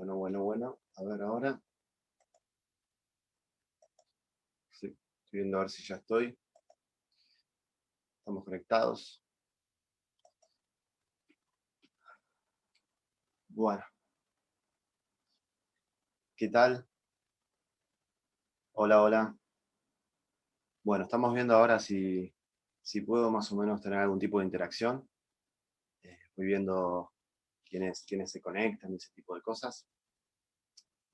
Bueno. A ver ahora. Sí, estoy viendo a ver si ya estoy. Estamos conectados. Bueno, ¿qué tal? Hola. Bueno, estamos viendo ahora si puedo más o menos tener algún tipo de interacción. Voy viendo quiénes se conectan y ese tipo de cosas.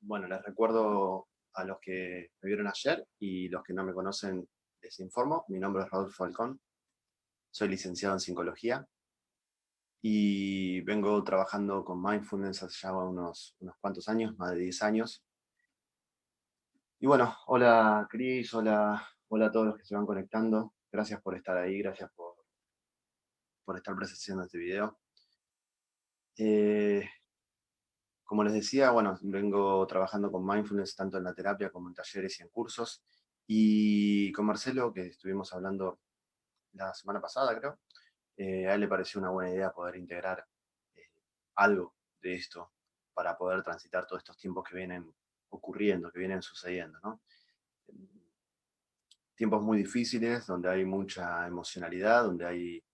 Bueno, les recuerdo a los que me vieron ayer y los que no me conocen, les informo. Mi nombre es Raúl Falcón. Soy licenciado en psicología y vengo trabajando con mindfulness hace ya unos cuantos años, más de 10 años. Y bueno, hola Cris, hola a todos los que se van conectando. Gracias por estar ahí, gracias por estar presenciando este video. Eh, Como les decía, bueno, vengo trabajando con mindfulness tanto en la terapia como en talleres y en cursos. Y con Marcelo, que estuvimos hablando la semana pasada, creo, a él le pareció una buena idea poder integrar eh, algo de esto para poder transitar todos estos tiempos que vienen ocurriendo, que vienen sucediendo, ¿no? Tiempos muy difíciles, donde hay mucha emocionalidad, donde hay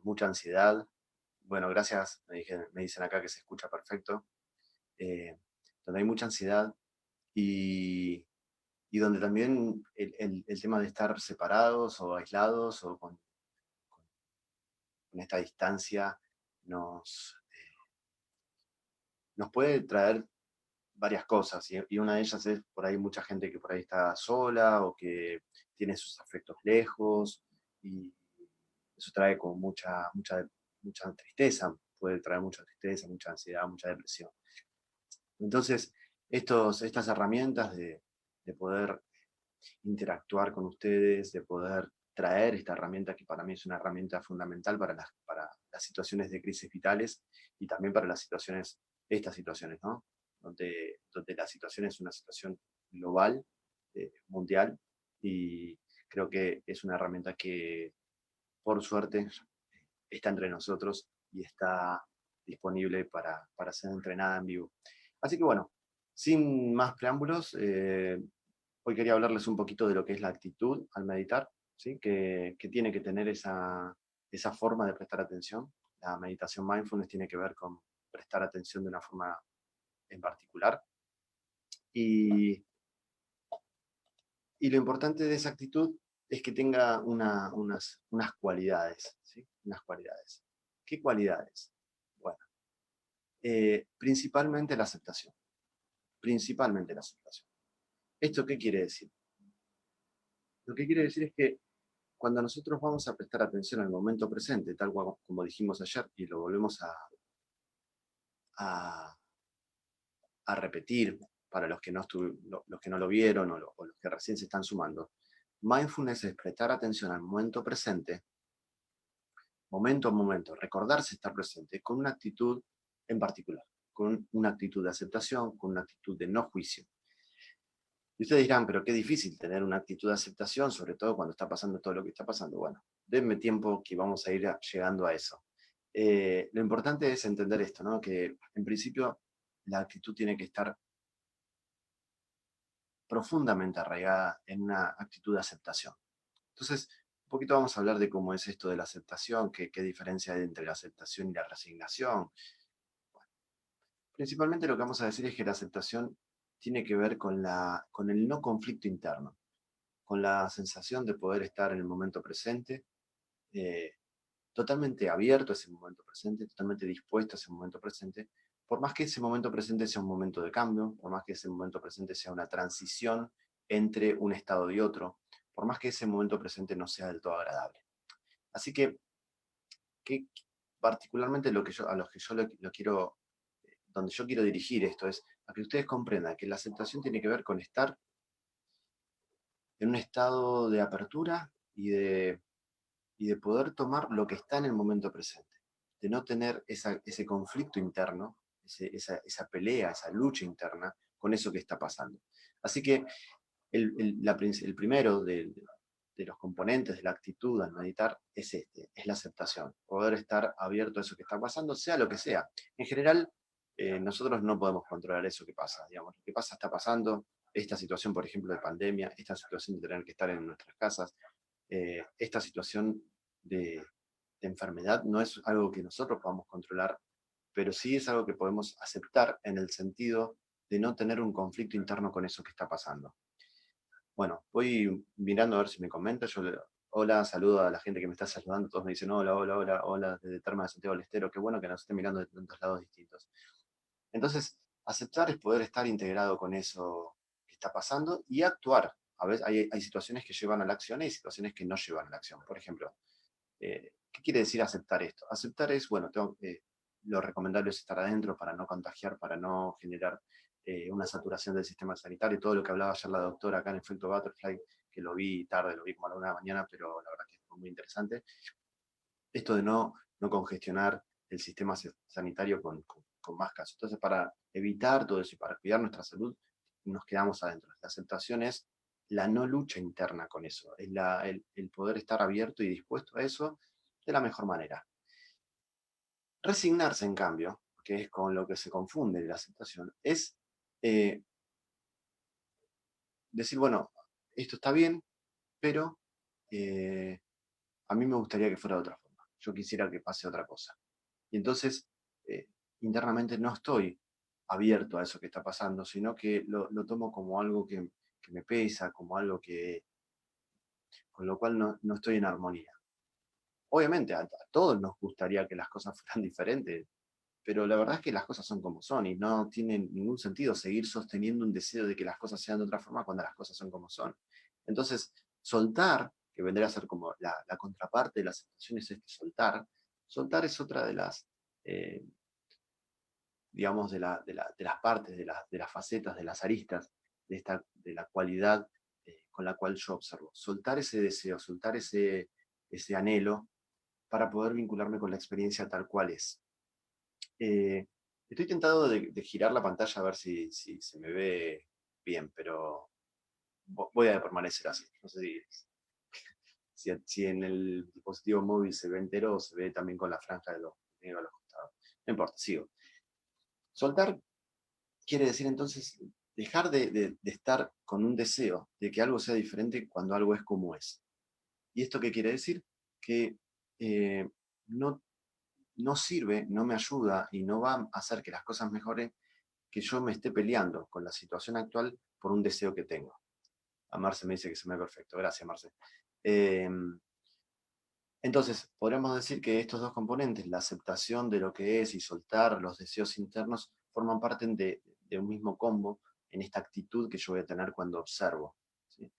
mucha ansiedad. Bueno, gracias, me dicen acá que se escucha perfecto. eh, Donde hay mucha ansiedad y, y donde también el tema de estar separados o aislados o con esta distancia nos puede traer varias cosas y una de ellas es por ahí mucha gente que por ahí está sola o que tiene sus afectos lejos y eso trae como mucha tristeza, puede traer mucha tristeza, mucha ansiedad, mucha depresión. Entonces, estas herramientas de poder interactuar con ustedes, de poder traer esta herramienta que para mí es una herramienta fundamental para las situaciones de crisis vitales y también para estas situaciones, ¿no? Donde la situación es una situación global, mundial, y creo que es una herramienta que, por suerte, está entre nosotros y está disponible para ser entrenada en vivo. Así que bueno, sin más preámbulos, hoy quería hablarles un poquito de lo que es la actitud al meditar, ¿sí? Que tiene que tener esa forma de prestar atención. La meditación mindfulness tiene que ver con prestar atención de una forma en particular. Y, y lo importante de esa actitud es que tenga unas cualidades, ¿sí? Unas cualidades. ¿Qué cualidades? Bueno, principalmente la aceptación. Principalmente la aceptación. ¿Esto qué quiere decir? Lo que quiere decir es que cuando nosotros vamos a prestar atención al momento presente, tal cual como dijimos ayer, y lo volvemos a, a repetir para los que no lo vieron o los que recién se están sumando, mindfulness es prestar atención al momento a momento, recordarse estar presente con una actitud en particular, con una actitud de aceptación, con una actitud de no juicio. Y ustedes dirán, pero qué difícil tener una actitud de aceptación, sobre todo cuando está pasando todo lo que está pasando. Bueno, denme tiempo que vamos a ir llegando a eso. Lo importante es entender esto, ¿no? Que en principio la actitud tiene que estar profundamente arraigada en una actitud de aceptación. Entonces, un poquito vamos a hablar de cómo es esto de la aceptación, qué diferencia hay entre la aceptación y la resignación. Bueno, principalmente lo que vamos a decir es que la aceptación tiene que ver con el no conflicto interno, con la sensación de poder estar en el momento presente, eh, totalmente abierto a ese momento presente, totalmente dispuesto a ese momento presente, por más que ese momento presente sea un momento de cambio, por más que ese momento presente sea una transición entre un estado y otro, por más que ese momento presente no sea del todo agradable. Así que particularmente a los que yo lo quiero, donde yo quiero dirigir esto es a que ustedes comprendan que la aceptación tiene que ver con estar en un estado de apertura y de poder tomar lo que está en el momento presente, de no tener ese conflicto interno, esa pelea, esa lucha interna con eso que está pasando. Así que el primero de los componentes de la actitud al meditar es la aceptación, poder estar abierto a eso que está pasando, sea lo que sea. En general, nosotros no podemos controlar eso que pasa, digamos. Lo que pasa está pasando, esta situación, por ejemplo, de pandemia, esta situación de tener que estar en nuestras casas, esta situación de enfermedad no es algo que nosotros podamos controlar, pero sí es algo que podemos aceptar en el sentido de no tener un conflicto interno con eso que está pasando. Bueno, voy mirando a ver si me comenta. Hola, saludo a la gente que me está saludando. Todos me dicen hola, hola, hola, hola, desde Terma de Santiago del Estero. Qué bueno que nos estén mirando de tantos lados distintos. Entonces, aceptar es poder estar integrado con eso que está pasando y actuar. A veces hay situaciones que llevan a la acción y hay situaciones que no llevan a la acción. Por ejemplo, ¿qué quiere decir aceptar esto? Aceptar es, bueno, lo recomendable es estar adentro para no contagiar, para no generar una saturación del sistema sanitario. Todo lo que hablaba ayer la doctora acá en Efecto Butterfly, que lo vi tarde, lo vi como a la 1 de la mañana, pero la verdad que fue muy interesante. Esto de no congestionar el sistema sanitario con más casos. Entonces, para evitar todo eso y para cuidar nuestra salud, nos quedamos adentro. La aceptación es la no lucha interna con eso, es el poder estar abierto y dispuesto a eso de la mejor manera. Resignarse, en cambio, que es con lo que se confunde la aceptación, es eh, decir, bueno, esto está bien, pero eh, a mí me gustaría que fuera de otra forma. Yo quisiera que pase otra cosa. Y entonces, eh, internamente no estoy abierto a eso que está pasando, sino que lo tomo como algo que me pesa, como algo con lo cual no estoy en armonía. Obviamente, a todos nos gustaría que las cosas fueran diferentes, pero la verdad es que las cosas son como son y no tiene ningún sentido seguir sosteniendo un deseo de que las cosas sean de otra forma cuando las cosas son como son. Entonces, soltar, que vendría a ser como la contraparte de las situaciones, es que soltar es otra de las, eh, digamos, de las partes, de las facetas, de las aristas, de la cualidad con la cual yo observo. Soltar ese deseo, soltar ese anhelo para poder vincularme con la experiencia tal cual es. Eh, Estoy tentado de girar la pantalla a ver si se me ve bien, pero voy a permanecer así. No sé si en el dispositivo móvil se ve entero o se ve también con la franja de los negros a los costados. No importa, sigo. Soltar quiere decir entonces dejar de estar con un deseo de que algo sea diferente cuando algo es como es. ¿Y esto qué quiere decir? Que eh, no, no sirve, no me ayuda y no va a hacer que las cosas mejoren que yo me esté peleando con la situación actual por un deseo que tengo. A Marce me dice que se me ve perfecto. Gracias, Marce. Eh, entonces, podríamos decir que estos dos componentes, la aceptación de lo que es y soltar los deseos internos, forman parte de un mismo combo en esta actitud que yo voy a tener cuando observo. ¿Sí?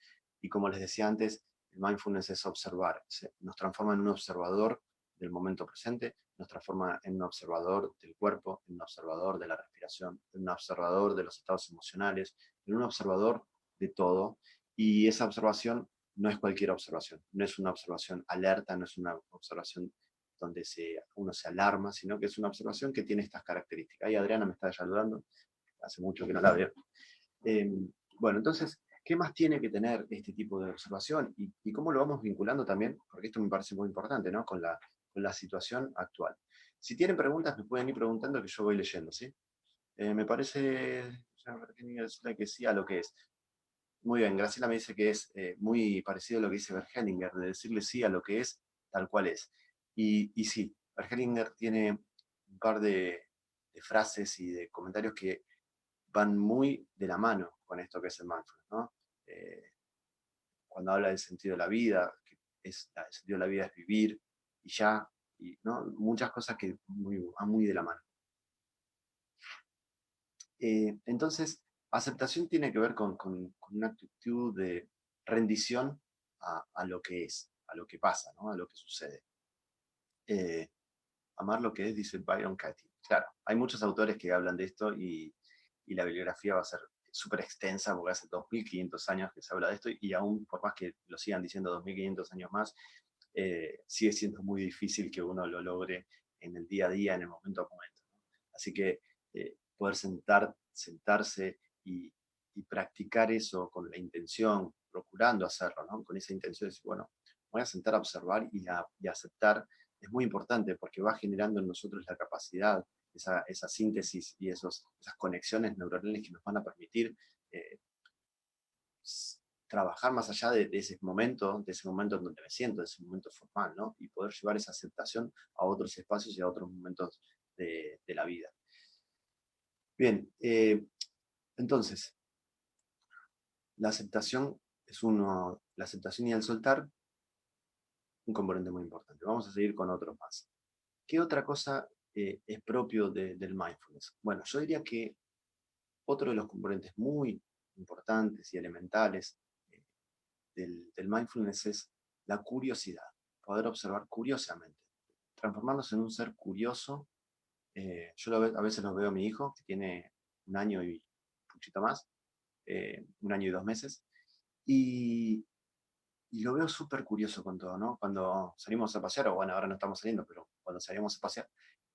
Y como les decía antes, el mindfulness es observar, nos transforma en un observador del momento presente, nos transforma en un observador del cuerpo, en un observador de la respiración, en un observador de los estados emocionales, en un observador de todo. Y esa observación no es cualquier observación, no es una observación alerta, no es una observación donde uno se alarma, sino que es una observación que tiene estas características. Ahí Adriana me está saludando, hace mucho que no la veo. Eh, bueno, entonces, ¿qué más tiene que tener este tipo de observación? Y cómo lo vamos vinculando también, porque esto me parece muy importante, ¿no? Con la situación actual. Si tienen preguntas, me pueden ir preguntando que yo voy leyendo, ¿sí? Me parece que sí a lo que es. Muy bien, Graciela me dice que es muy parecido a lo que dice Bert Hellinger, de decirle sí a lo que es tal cual es. Y sí, Bert Hellinger tiene un par de frases y de comentarios que van muy de la mano con esto que es el mindfulness, ¿no? Eh, Cuando habla del sentido de la vida, el sentido de la vida es vivir y ya, y ¿no? Muchas cosas que van muy de la mano. Entonces, aceptación tiene que ver con una actitud de rendición a lo que es, a lo que pasa, ¿no? A lo que sucede. Eh, Amar lo que es, dice Byron Katie. Claro, hay muchos autores que hablan de esto y la bibliografía va a ser súper extensa porque hace 2500 años que se habla de esto y aún por más que lo sigan diciendo 2500 años más, sigue siendo muy difícil que uno lo logre en el día a día, en el momento a momento, ¿no? Así que poder sentarse y practicar eso con la intención, procurando hacerlo, ¿no? Con esa intención de decir, bueno, voy a sentar a observar y aceptar, es muy importante porque va generando en nosotros la capacidad esa síntesis y esas conexiones neuronales que nos van a permitir eh, trabajar más allá de ese momento en donde me siento, de ese momento formal, ¿no? Y poder llevar esa aceptación a otros espacios y a otros momentos de la vida. Bien, entonces, la aceptación la aceptación y el soltar, un componente muy importante. Vamos a seguir con otros más. ¿Qué otra cosa es propio del mindfulness? Bueno, yo diría que otro de los componentes muy importantes y elementales eh, del mindfulness es la curiosidad, poder observar curiosamente, transformarnos en un ser curioso. Yo a veces lo veo a mi hijo, que tiene 1 año y un poquito más, 1 año y 2 meses, y, y lo veo súper curioso con todo, ¿no? Cuando salimos a pasear, o bueno, ahora no estamos saliendo, pero cuando salíamos a pasear,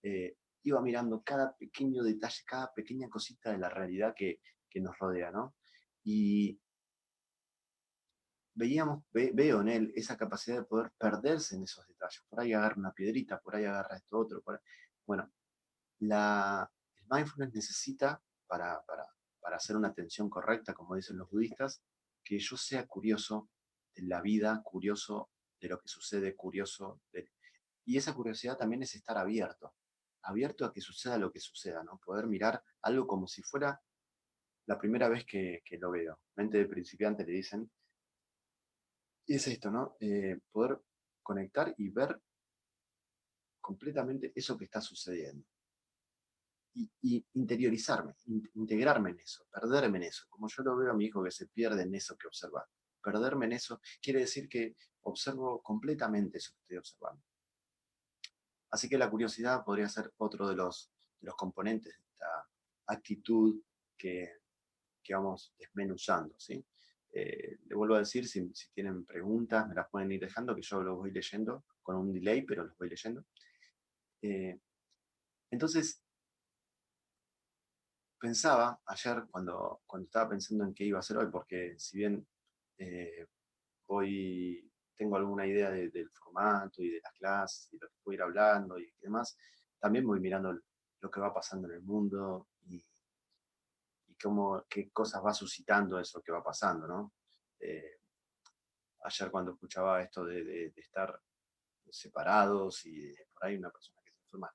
eh, iba mirando cada pequeño detalle, cada pequeña cosita de la realidad que nos rodea, ¿no? Y veo en él esa capacidad de poder perderse en esos detalles. Por ahí agarra una piedrita, por ahí agarra esto otro. Bueno, el mindfulness necesita, para hacer una atención correcta, como dicen los budistas, que yo sea curioso de la vida, curioso de lo que sucede, y esa curiosidad también es estar abierto a que suceda lo que suceda, ¿no? Poder mirar algo como si fuera la primera vez que lo veo. Mente de principiante le dicen, y es esto, ¿no? Poder conectar y ver completamente eso que está sucediendo. Y interiorizarme, integrarme en eso, perderme en eso. Como yo lo veo a mi hijo que se pierde en eso que observa. Perderme en eso quiere decir que observo completamente eso que estoy observando. Así que la curiosidad podría ser otro de los componentes de esta actitud que, que vamos desmenuzando, ¿sí? Le vuelvo a decir, si tienen preguntas, me las pueden ir dejando, que yo los voy leyendo con un delay, pero los voy leyendo. Eh, entonces, pensaba ayer cuando estaba pensando en qué iba a hacer hoy, porque si bien eh, tengo alguna idea del formato y de las clases y lo que voy a ir hablando y demás, también voy mirando lo que va pasando en el mundo y qué cosas va suscitando eso que va pasando, ¿no? Eh, Ayer cuando escuchaba esto de estar separados y por ahí una persona que se enferma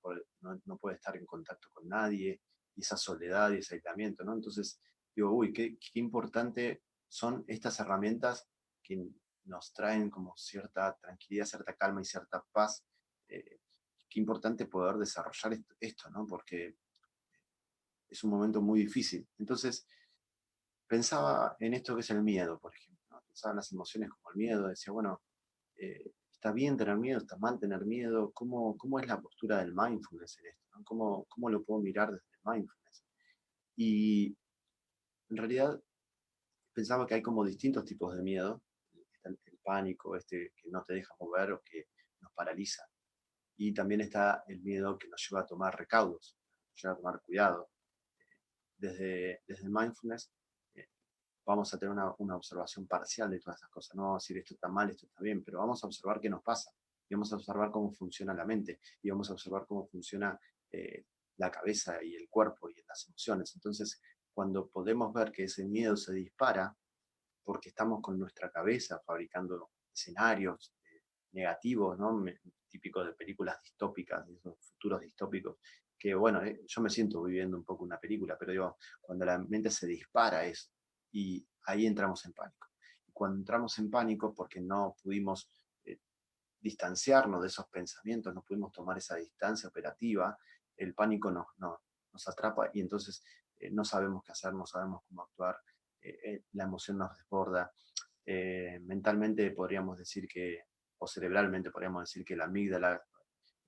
no puede estar en contacto con nadie, y esa soledad y ese aislamiento, ¿no? Entonces digo, uy, qué importante son estas herramientas que nos traen como cierta tranquilidad, cierta calma y cierta paz. eh, Qué importante poder desarrollar esto, ¿no? Porque es un momento muy difícil. Entonces pensaba en esto que es el miedo, por ejemplo, ¿no? Pensaba en las emociones como el miedo, decía, bueno, está bien tener miedo, está mal tener miedo, ¿cómo es la postura del mindfulness en esto? ¿No? ¿Cómo lo puedo mirar desde el mindfulness? Y en realidad pensaba que hay como distintos tipos de miedo. Está el pánico, este que no te deja mover o que nos paraliza. Y también está el miedo que nos lleva a tomar recaudos, nos lleva a tomar cuidado. Desde el mindfulness eh, vamos a tener una observación parcial de todas estas cosas. No vamos a decir esto está mal, esto está bien, pero vamos a observar qué nos pasa. Y vamos a observar cómo funciona la mente. Y vamos a observar cómo funciona eh, la cabeza y el cuerpo y las emociones. Entonces, cuando podemos ver que ese miedo se dispara porque estamos con nuestra cabeza fabricando escenarios negativos, ¿no? Típicos de películas distópicas, de esos futuros distópicos, que bueno, yo me siento viviendo un poco una película, pero digo, cuando la mente se dispara eso, y ahí entramos en pánico. Y cuando entramos en pánico porque no pudimos eh, distanciarnos de esos pensamientos, no pudimos tomar esa distancia operativa, el pánico nos atrapa y entonces no sabemos qué hacer, no sabemos cómo actuar, la emoción nos desborda. Mentalmente podríamos decir o cerebralmente podríamos decir que la amígdala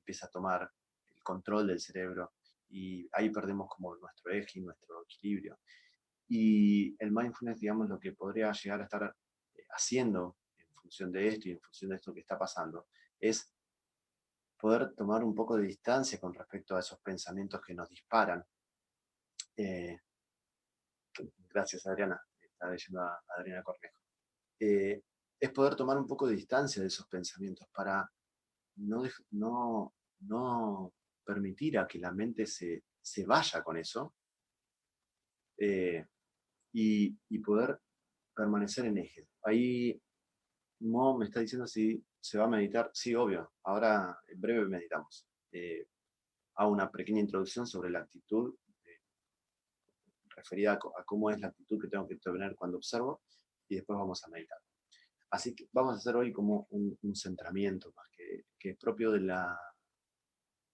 empieza a tomar el control del cerebro y ahí perdemos como nuestro eje y nuestro equilibrio. Y el mindfulness, digamos, lo que podría llegar a estar haciendo en función de esto y en función de esto que está pasando, es poder tomar un poco de distancia con respecto a esos pensamientos que nos disparan. Eh, Gracias, Adriana. Está leyendo a Adriana Cornejo. Eh, es poder tomar un poco de distancia de esos pensamientos para no permitir a que la mente se vaya con eso, y poder permanecer en eje. Ahí Mo me está diciendo si se va a meditar. Sí, obvio. Ahora en breve meditamos. Hago una pequeña introducción sobre la actitud, referida a cómo es la actitud que tengo que tener cuando observo, y después vamos a meditar. Así que vamos a hacer hoy como un centramiento más que es propio de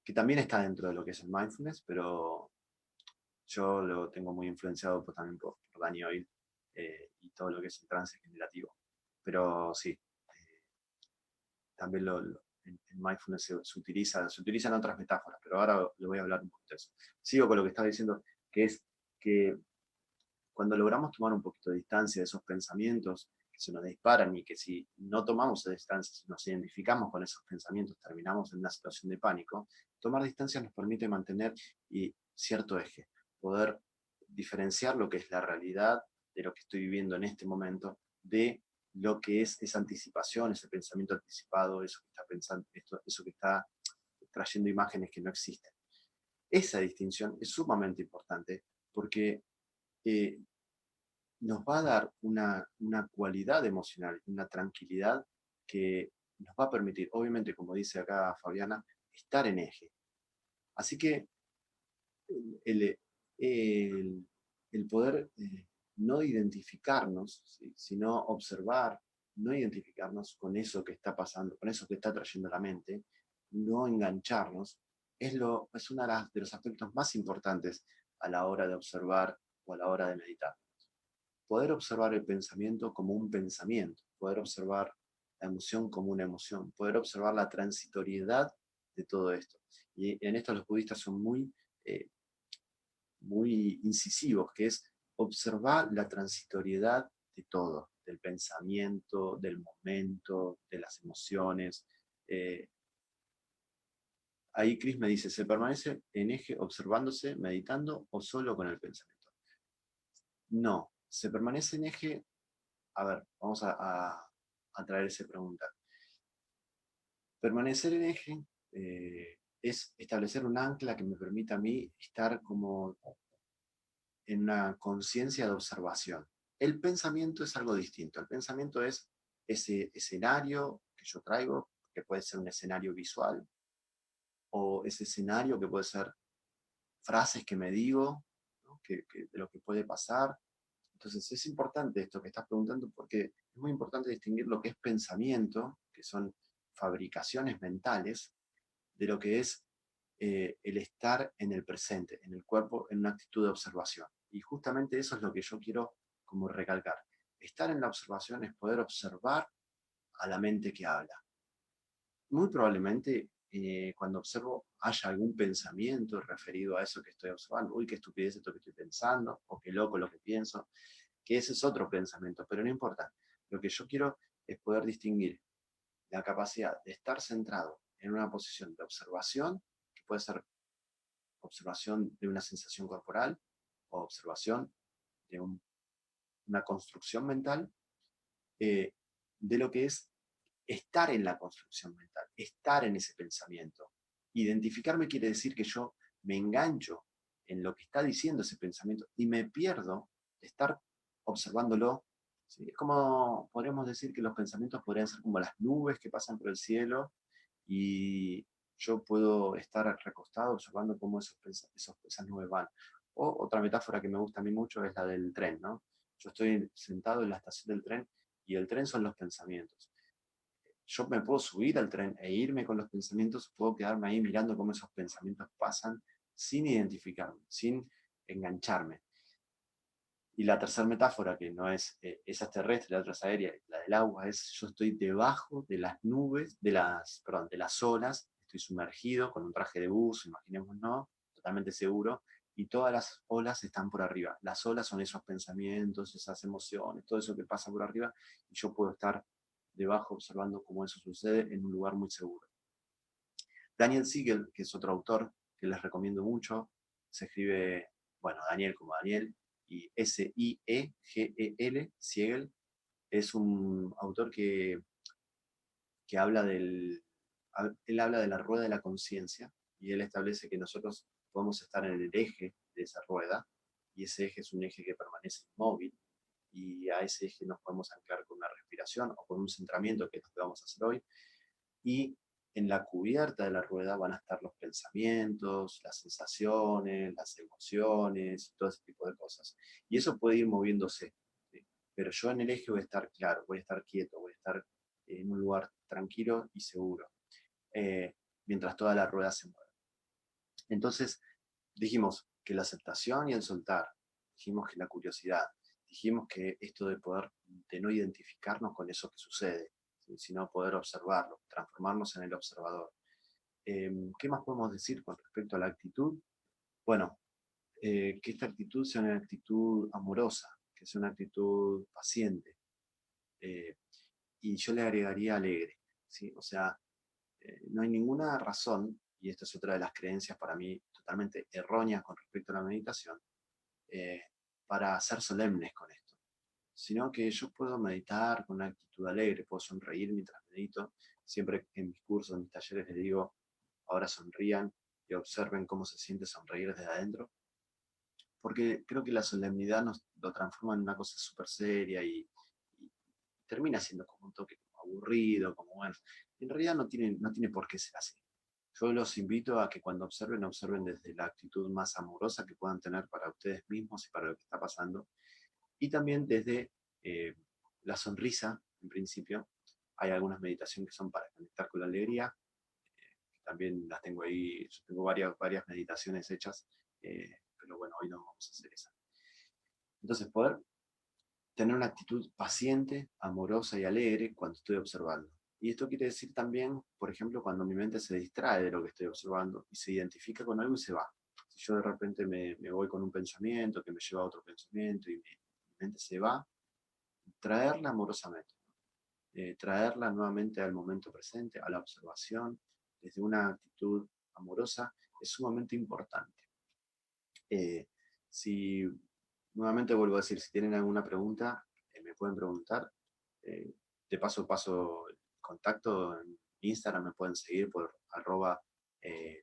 que también está dentro de lo que es el mindfulness, pero yo lo tengo muy influenciado también por Danny Oil, y todo lo que es el trance generativo. Pero sí, también en mindfulness se utilizan otras metáforas, pero ahora le voy a hablar un poquito de eso. Sigo con lo que estaba diciendo, que es que cuando logramos tomar un poquito de distancia de esos pensamientos que se nos disparan, y que si no tomamos esa distancia, si nos identificamos con esos pensamientos, terminamos en una situación de pánico. Tomar distancia nos permite mantener cierto eje, poder diferenciar lo que es la realidad de lo que estoy viviendo en este momento, de lo que es esa anticipación, ese pensamiento anticipado, eso que está pensando, eso que está trayendo imágenes que no existen. Esa distinción es sumamente importante porque eh, nos va a dar una cualidad emocional, una tranquilidad que nos va a permitir, obviamente, como dice acá Fabiana, estar en eje. Así que el, el, el poder no identificarnos, ¿sí?, sino observar, no identificarnos con eso que está pasando, con eso que está trayendo la mente, no engancharnos, es uno de los aspectos más importantes a la hora de observar o a la hora de meditar. Poder observar el pensamiento como un pensamiento, poder observar la emoción como una emoción, poder observar la transitoriedad de todo esto. Y en esto los budistas son eh, muy incisivos, que es observar la transitoriedad de todo, del pensamiento, del momento, de las emociones. Eh, Ahí Chris me dice, ¿se permanece en eje observándose, meditando o solo con el pensamiento? No, se permanece en eje. A ver, vamos a traer esa pregunta. Permanecer en eje es establecer un ancla que me permita a mí estar como en una conciencia de observación. El pensamiento es algo distinto. El pensamiento es ese escenario que yo traigo, que puede ser un escenario visual, o ese escenario que puede ser frases que me digo, ¿no?, de lo que puede pasar. Entonces es importante esto que estás preguntando, porque es muy importante distinguir lo que es pensamiento, que son fabricaciones mentales, de lo que es el estar en el presente, en el cuerpo, en una actitud de observación. Y justamente eso es lo que yo quiero como recalcar. Estar en la observación es poder observar a la mente que habla. Muy probablemente cuando observo haya algún pensamiento referido a eso que estoy observando. Uy, qué estupidez esto que estoy pensando, o qué loco lo que pienso, que ese es otro pensamiento, pero no importa. Lo que yo quiero es poder distinguir la capacidad de estar centrado en una posición de observación, que puede ser observación de una sensación corporal o observación de una construcción mental, eh, de lo que es estar en la construcción mental, estar en ese pensamiento. Identificarme quiere decir que yo me engancho en lo que está diciendo ese pensamiento y me pierdo de estar observándolo. ¿Sí? Es como, podríamos decir que los pensamientos podrían ser como las nubes que pasan por el cielo, y yo puedo estar recostado observando cómo esas nubes van. O otra metáfora que me gusta a mí mucho es la del tren, ¿no? Yo estoy sentado en la estación del tren y el tren son los pensamientos. Yo me puedo subir al tren e irme con los pensamientos, puedo quedarme ahí mirando cómo esos pensamientos pasan sin identificarme, sin engancharme. Y la tercera metáfora, que no es, esa es terrestre, la otra es aérea, la del agua, es yo estoy debajo de las nubes, perdón, de las olas, estoy sumergido con un traje de buzo, imaginemos, ¿no? Totalmente seguro, y todas las olas están por arriba. Las olas son esos pensamientos, esas emociones, todo eso que pasa por arriba, y yo puedo estar debajo observando cómo eso sucede en un lugar muy seguro. Daniel Siegel, que es otro autor que les recomiendo mucho, se escribe, bueno, Daniel como Daniel, y Siegel, Siegel, es un autor que habla él habla de la rueda de la conciencia, y él establece que nosotros podemos estar en el eje de esa rueda, y ese eje es un eje que permanece inmóvil, y a ese eje nos podemos anclar con una respiración o con un centramiento, que es lo que vamos a hacer hoy, y en la cubierta de la rueda van a estar los pensamientos, las sensaciones, las emociones, todo ese tipo de cosas. Y eso puede ir moviéndose, ¿sí? Pero yo en el eje voy a estar claro, voy a estar quieto, voy a estar en un lugar tranquilo y seguro, eh, mientras toda la rueda se mueve. Entonces, dijimos que la aceptación y el soltar, dijimos que la curiosidad, dijimos que esto de poder, de no identificarnos con eso que sucede, ¿sí? Sino poder observarlo, transformarnos en el observador. ¿Qué más podemos decir con respecto a la actitud? Bueno, que esta actitud sea una actitud amorosa, que sea una actitud paciente, eh, y yo le agregaría alegre, ¿sí? O sea, no hay ninguna razón, y esta es otra de las creencias para mí totalmente erróneas con respecto a la meditación, eh, para ser solemnes con esto, sino que yo puedo meditar con una actitud alegre, puedo sonreír mientras medito. Siempre en mis cursos, en mis talleres les digo, ahora sonrían y observen cómo se siente sonreír desde adentro, porque creo que la solemnidad nos lo transforma en una cosa súper seria, y termina siendo como un toque como aburrido, como bueno. En realidad no tiene por qué ser así. Yo los invito a que cuando observen, observen desde la actitud más amorosa que puedan tener para ustedes mismos y para lo que está pasando, y también desde eh, la sonrisa, en principio. Hay algunas meditaciones que son para conectar con la alegría, también las tengo ahí, yo tengo varias meditaciones hechas, pero bueno, hoy no vamos a hacer esa. Entonces, poder tener una actitud paciente, amorosa y alegre cuando estoy observando. Y esto quiere decir también, por ejemplo, cuando mi mente se distrae de lo que estoy observando y se identifica con algo y se va. Si yo de repente me voy con un pensamiento que me lleva a otro pensamiento y mi mente se va, traerla amorosamente, traerla nuevamente al momento presente, a la observación, desde una actitud amorosa, es sumamente importante. Eh, si Nuevamente vuelvo a decir, si tienen alguna pregunta, me pueden preguntar. Eh, de paso el contacto en Instagram, me pueden seguir por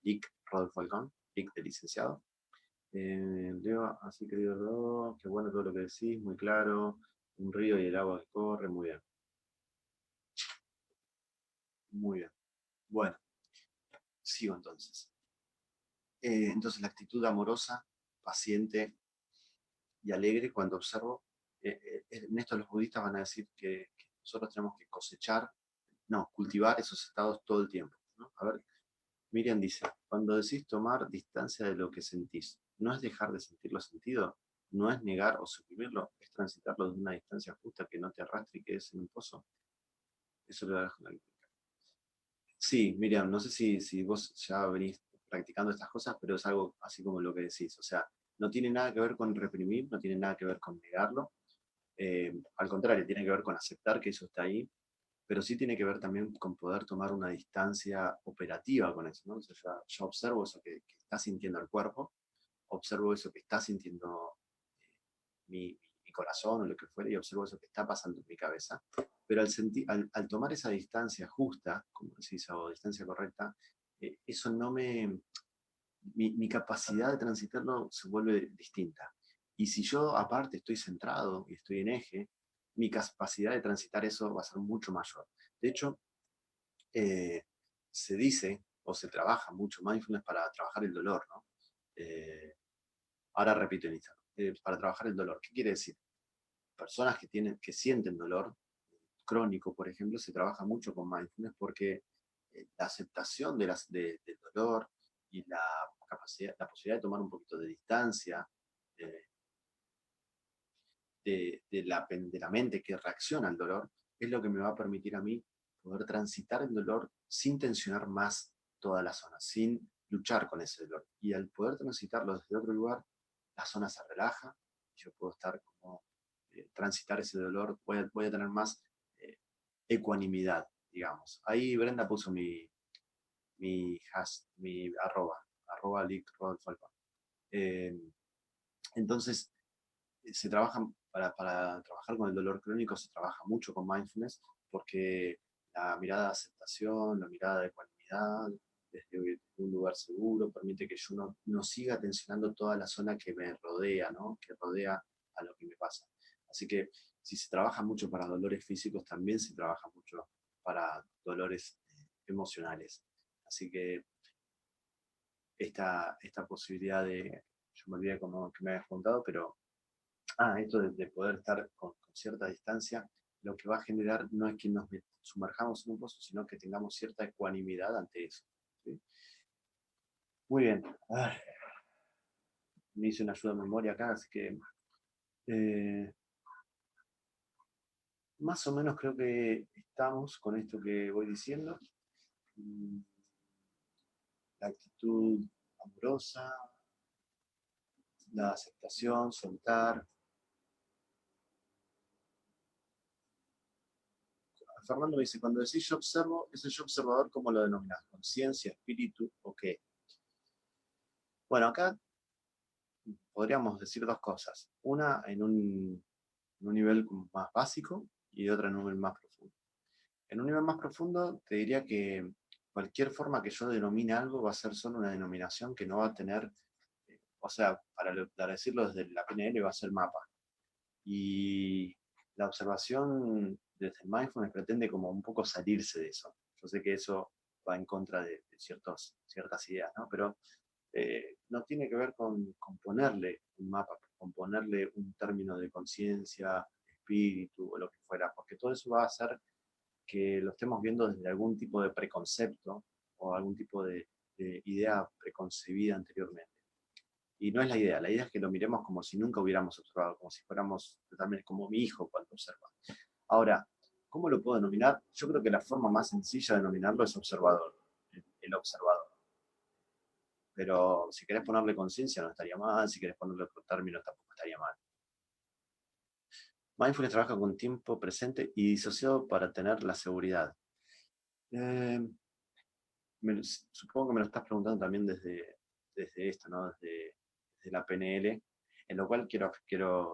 @lic Rodolfo Alcón, lic de licenciado. Leo, así querido Rodolfo, qué bueno todo lo que decís, muy claro, un río y el agua que corre, muy bien, muy bien. Bueno, sigo entonces. Entonces la actitud amorosa, paciente y alegre cuando observo, en esto los budistas van a decir que nosotros tenemos que cosechar, no, cultivar esos estados todo el tiempo, ¿no? A ver, Miriam dice, cuando decís tomar distancia de lo que sentís, no es dejar de sentir los sentidos, no es negar o suprimirlo, es transitarlo de una distancia justa que no te arrastre y quedes en un pozo. Eso lo dejo en la... Sí, Miriam, no sé si vos ya venís practicando estas cosas, pero es algo así como lo que decís. O sea, no tiene nada que ver con reprimir, no tiene nada que ver con negarlo. Al contrario, tiene que ver con aceptar que eso está ahí, pero sí tiene que ver también con poder tomar una distancia operativa con eso, ¿no? O sea, yo observo eso que está sintiendo el cuerpo, observo eso que está sintiendo mi corazón o lo que fuera, y observo eso que está pasando en mi cabeza. Pero al tomar esa distancia justa, como decís, o distancia correcta, eso no mi capacidad de transitarlo se vuelve distinta. Y si yo aparte estoy centrado y estoy en eje, mi capacidad de transitar eso va a ser mucho mayor. De hecho, eh, se dice o se trabaja mucho mindfulness para trabajar el dolor, ¿no? Ahora repito en Instagram, para trabajar el dolor. ¿Qué quiere decir? Personas que sienten dolor crónico, por ejemplo, se trabaja mucho con mindfulness porque la aceptación del dolor y la posibilidad de tomar un poquito de distancia eh, de la mente que reacciona al dolor, es lo que me va a permitir a mí poder transitar el dolor sin tensionar más toda la zona, sin luchar con ese dolor. Y al poder transitarlo desde otro lugar, la zona se relaja, yo puedo estar como, transitar ese dolor, voy a tener más ecuanimidad, digamos. Ahí Brenda puso mi arroba Lick Rodolfo Alba. Eh, entonces, se trabaja, para trabajar con el dolor crónico, se trabaja mucho con mindfulness, porque la mirada de aceptación, la mirada de ecuanimidad, desde un lugar seguro, permite que yo no siga tensionando toda la zona que me rodea, ¿no? Que rodea a lo que me pasa. Así que si se trabaja mucho para dolores físicos, también se trabaja mucho para dolores emocionales. Así que esta posibilidad de, yo me olvidé como que me habías contado, pero esto de poder estar con cierta distancia, lo que va a generar no es que nos sumerjamos en un pozo, sino que tengamos cierta ecuanimidad ante eso. ¿Sí? Muy bien. Me hice una ayuda de memoria acá, así que más o menos creo que estamos con esto que voy diciendo. La actitud amorosa, la aceptación, soltar. Fernando me dice, cuando decís yo observo, ese yo observador, ¿cómo lo denominas? ¿Conciencia, espíritu o qué? Bueno, acá podríamos decir dos cosas. Una en un nivel más básico y otra en un nivel más profundo. En un nivel más profundo te diría que cualquier forma que yo denomine algo va a ser solo una denominación que no va a tener, o sea, para decirlo desde la PNL va a ser mapa. Y la observación desde el mindfulness pretende como un poco salirse de eso. Yo sé que eso va en contra de ciertas ideas, ¿no? Pero no tiene que ver con ponerle un mapa, con ponerle un término de conciencia, espíritu o lo que fuera, porque todo eso va a hacer que lo estemos viendo desde algún tipo de preconcepto o algún tipo de idea preconcebida anteriormente. Y no es la idea es que lo miremos como si nunca hubiéramos observado, como si fuéramos totalmente como mi hijo cuando observa. Ahora, ¿cómo lo puedo denominar? Yo creo que la forma más sencilla de denominarlo es observador, el observador. Pero si querés ponerle conciencia no estaría mal, si querés ponerle otro término tampoco estaría mal. Mindfulness trabaja con tiempo presente y disociado para tener la seguridad. Supongo que me lo estás preguntando también desde esto, ¿no? Desde la PNL, en lo cual quiero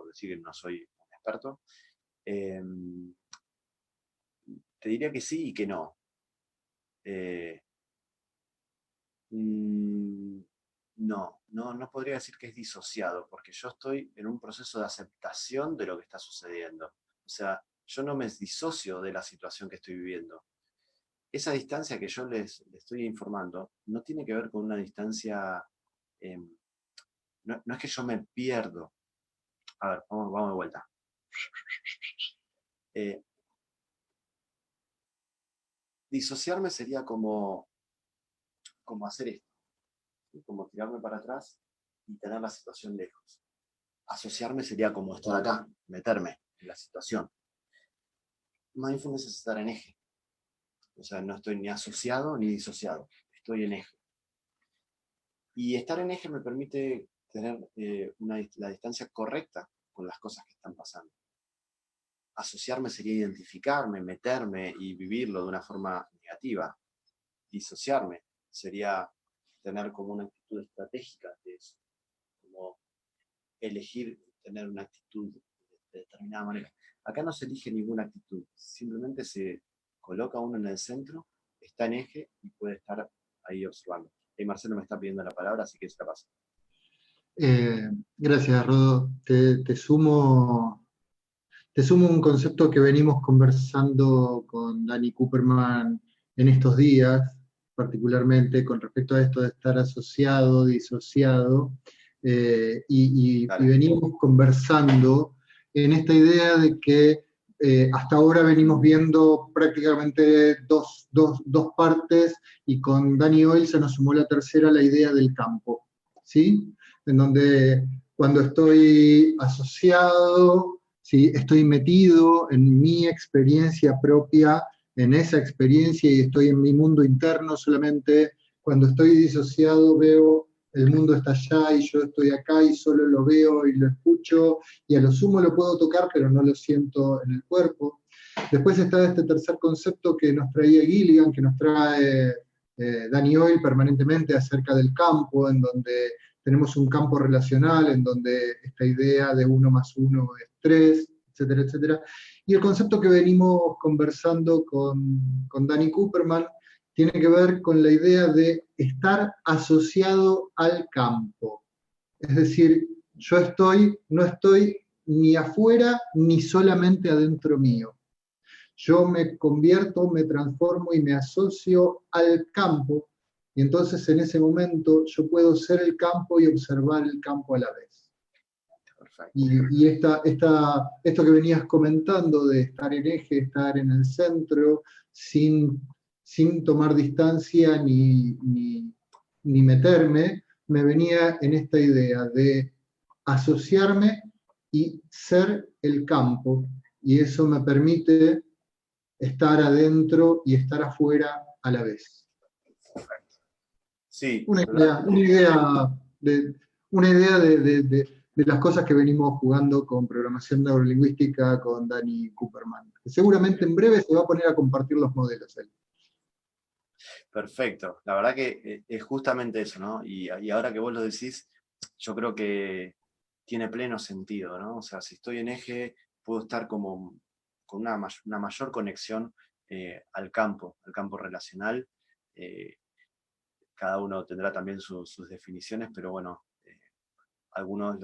decir que no soy un experto. Te diría que sí y que no. No podría decir que es disociado, porque yo estoy en un proceso de aceptación de lo que está sucediendo. O sea, yo no me disocio de la situación que estoy viviendo. Esa distancia que yo les estoy informando no tiene que ver con una distancia, no es que yo me pierdo. A ver, vamos de vuelta. Disociarme sería como hacer esto, ¿sí? Como tirarme para atrás y tener la situación lejos. Asociarme sería como estar acá, meterme en la situación. Mindfulness es estar en eje. O sea, no estoy ni asociado ni disociado. Estoy en eje. Y estar en eje me permite tener la distancia correcta con las cosas que están pasando. Asociarme sería identificarme, meterme y vivirlo de una forma negativa. Disociarme sería tener como una actitud estratégica de eso, como elegir tener una actitud de determinada manera. Acá no se elige ninguna actitud, simplemente se coloca uno en el centro, está en eje y puede estar ahí observando. Y Marcelo me está pidiendo la palabra, así que se la paso. Gracias, Rodo. Te sumo un concepto que venimos conversando con Dani Cooperman en estos días, particularmente con respecto a esto de estar asociado, disociado, y venimos conversando en esta idea de que hasta ahora venimos viendo prácticamente dos partes, y con Dani hoy se nos sumó la tercera, la idea del campo, ¿sí? En donde cuando estoy asociado, ¿sí? Estoy metido en mi experiencia propia, en esa experiencia, y estoy en mi mundo interno solamente. Cuando estoy disociado veo el mundo está allá y yo estoy acá y solo lo veo y lo escucho, y a lo sumo lo puedo tocar pero no lo siento en el cuerpo. Después está este tercer concepto que nos traía Gilligan, que nos trae Danny Oil permanentemente, acerca del campo, en donde tenemos un campo relacional, en donde esta idea de 1 más 1 es 3, etcétera, etcétera. Y el concepto que venimos conversando con Dani Cooperman tiene que ver con la idea de estar asociado al campo. Es decir, yo no estoy ni afuera ni solamente adentro mío. Yo me convierto, me transformo y me asocio al campo, y entonces en ese momento yo puedo ser el campo y observar el campo a la vez. Perfecto. Y esto que venías comentando de estar en eje, estar en el centro, sin tomar distancia ni meterme, me venía en esta idea de asociarme y ser el campo, y eso me permite estar adentro y estar afuera a la vez. Sí, Una la verdad idea, una idea, de, una idea de las cosas que venimos jugando con programación neurolingüística con Dani Cooperman. Seguramente en breve se va a poner a compartir los modelos él. perfecto. La verdad que es justamente eso, ¿no? Y ahora que vos lo decís, yo creo que tiene pleno sentido, ¿no? O sea, si estoy en eje, puedo estar como con una mayor conexión al campo relacional. Eh, Cada uno tendrá también sus definiciones, pero bueno, algunos,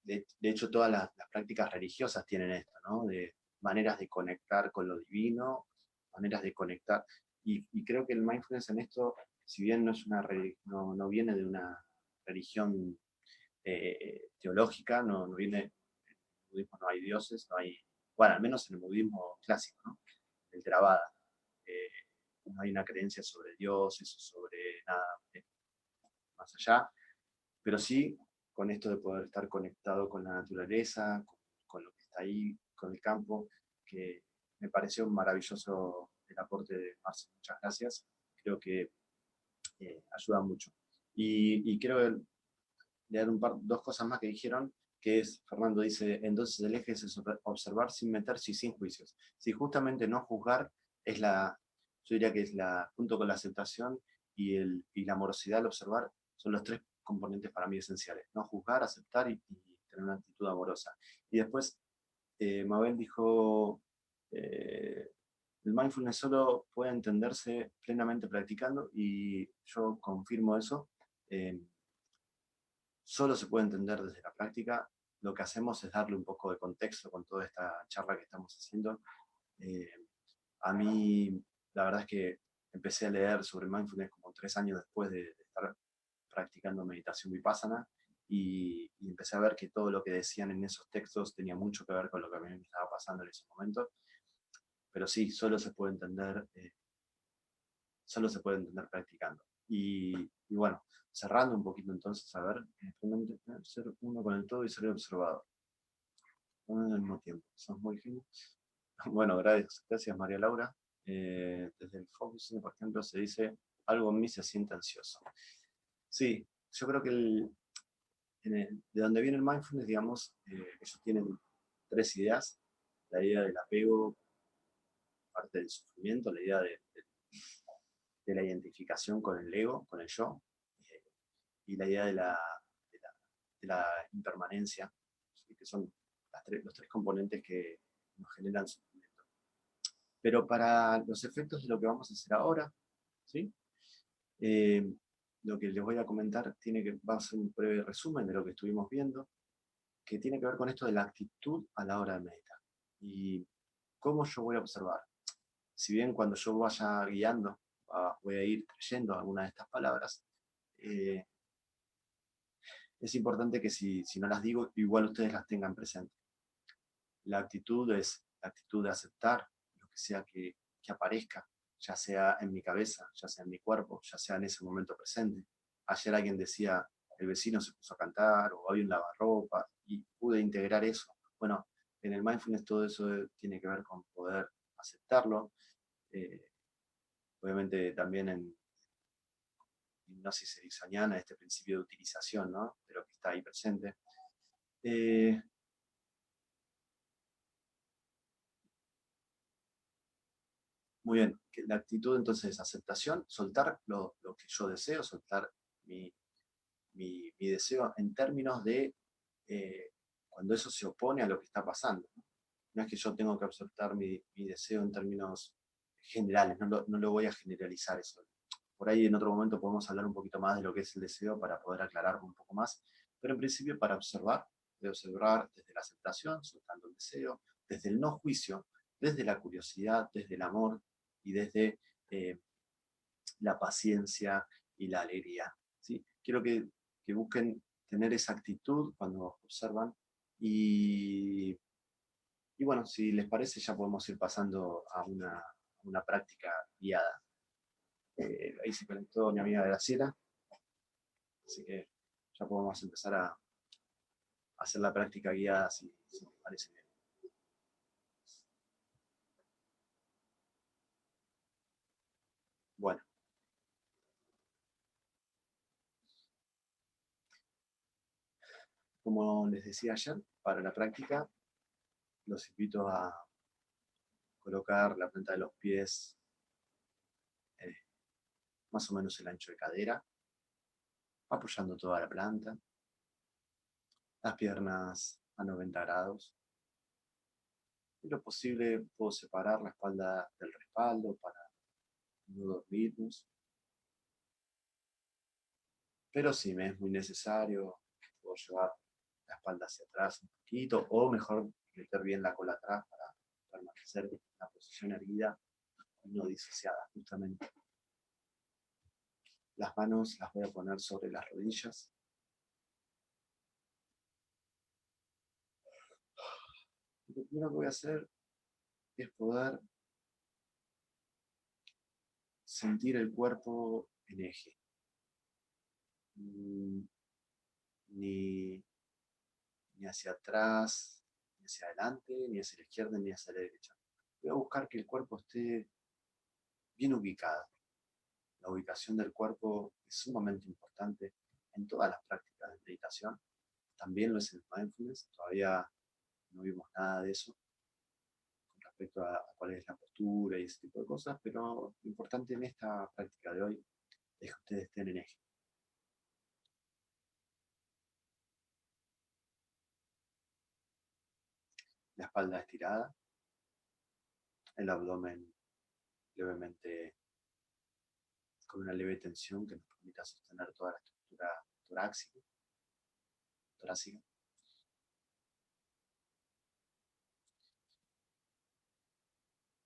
de hecho, todas las prácticas religiosas tienen esto, ¿no? De maneras de conectar con lo divino, maneras de conectar. Y creo que el mindfulness en esto, si bien no, es no viene de una religión teológica, no viene, en el budismo no hay dioses, no hay, bueno, al menos en el budismo clásico, ¿no? El Theravada. Eh, no hay una creencia sobre dioses o sobre nada más allá, pero sí con esto de poder estar conectado con la naturaleza, con lo que está ahí, con el campo, que me pareció maravilloso el aporte de Marce. Muchas gracias. Creo que ayuda mucho. Y quiero leer dos cosas más que dijeron, que es, Fernando dice, entonces el eje es observar sin meterse y sin juicios. Si justamente no juzgar es yo diría que es junto con la aceptación y la amorosidad al observar, son los tres componentes para mí esenciales. No juzgar, aceptar y tener una actitud amorosa. Y después, Mabel dijo, el mindfulness solo puede entenderse plenamente practicando, y yo confirmo eso. Eh, Solo se puede entender desde la práctica. Lo que hacemos es darle un poco de contexto con toda esta charla que estamos haciendo. Eh, a mí, la verdad es que empecé a leer sobre mindfulness como 3 años después de estar practicando meditación vipassana, y empecé a ver que todo lo que decían en esos textos tenía mucho que ver con lo que a mí me estaba pasando en ese momento. Pero sí, solo se puede entender practicando. Y bueno, cerrando un poquito entonces, a ver, ser uno con el todo y ser el observador. Uno al mismo tiempo. Son muy finos. Bueno, gracias María Laura. Desde el focusing, por ejemplo, se dice, algo en mí se siente ansioso. Sí, yo creo que de donde viene el mindfulness, digamos, ellos tienen tres ideas. La idea del apego, parte del sufrimiento, la idea de la identificación con el ego, con el yo, eh, y la idea de la impermanencia, ¿sí? Que son los tres componentes que nos generan sufrimiento. Pero para los efectos de lo que vamos a hacer ahora, ¿sí? Eh, lo que les voy a comentar va a ser un breve resumen de lo que estuvimos viendo, que tiene que ver con esto de la actitud a la hora de meditar. Y cómo yo voy a observar. Si bien cuando yo vaya guiando, voy a ir trayendo algunas de estas palabras, eh, es importante que si no las digo, igual ustedes las tengan presentes. La actitud es la actitud de aceptar lo que sea que aparezca, ya sea en mi cabeza, ya sea en mi cuerpo, ya sea en ese momento presente. Ayer alguien decía, el vecino se puso a cantar, o hay un lavarropa, y pude integrar eso. Bueno, en el mindfulness todo eso tiene que ver con poder aceptarlo. Eh, Obviamente también en hipnosis ericksoniana, este principio de utilización, ¿no? De lo que está ahí presente. Eh, Muy bien, la actitud entonces es aceptación, soltar lo que yo deseo, soltar mi, mi deseo en términos de cuando eso se opone a lo que está pasando. No es que yo tengo que aceptar mi deseo en términos generales, no lo voy a generalizar eso. Por ahí en otro momento podemos hablar un poquito más de lo que es el deseo para poder aclarar un poco más, pero en principio para observar, de observar desde la aceptación, soltando el deseo, desde el no juicio, desde la curiosidad, desde el amor y desde la paciencia y la alegría. ¿Sí? Quiero que busquen tener esa actitud cuando observan y bueno, si les parece ya podemos ir pasando a una práctica guiada. Ahí se conectó mi amiga Graciela, así que ya podemos empezar a hacer la práctica guiada si les parece bien. Bueno, como les decía ayer, para la práctica los invito a colocar la planta de los pies más o menos el ancho de cadera, apoyando toda la planta, las piernas a 90 grados. En lo posible puedo separar la espalda del respaldo para no dormirnos, pero si me es muy necesario, puedo llevar la espalda hacia atrás un poquito, o mejor meter bien la cola atrás para permanecer en una posición erguida y no disociada, justamente. Las manos las voy a poner sobre las rodillas. Lo primero que voy a hacer es poder sentir el cuerpo en eje. Ni hacia atrás, ni hacia adelante, ni hacia la izquierda, ni hacia la derecha. Voy a buscar que el cuerpo esté bien ubicado. La ubicación del cuerpo es sumamente importante en todas las prácticas de meditación. También lo es en el mindfulness. Todavía no vimos nada de eso con respecto a cuál es la postura y ese tipo de cosas, pero lo importante en esta práctica de hoy es que ustedes estén en eje. La espalda estirada, el abdomen levemente con una leve tensión que nos permita sostener toda la estructura torácica.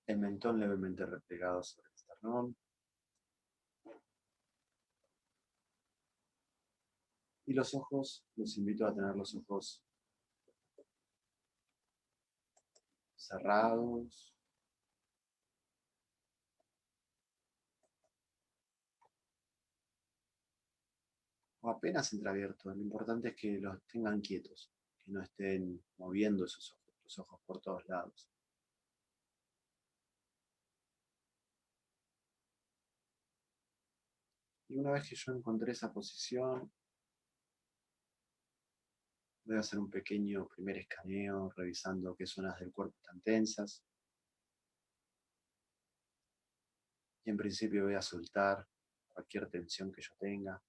El mentón levemente replegado sobre el esternón. Y los ojos, los invito a tener los ojos cerrados. O apenas entreabiertos. Lo importante es que los tengan quietos, que no estén moviendo esos ojos, los ojos por todos lados. Y una vez que yo encontré esa posición, voy a hacer un pequeño primer escaneo, revisando qué zonas del cuerpo están tensas. Y en principio voy a soltar cualquier tensión que yo tenga.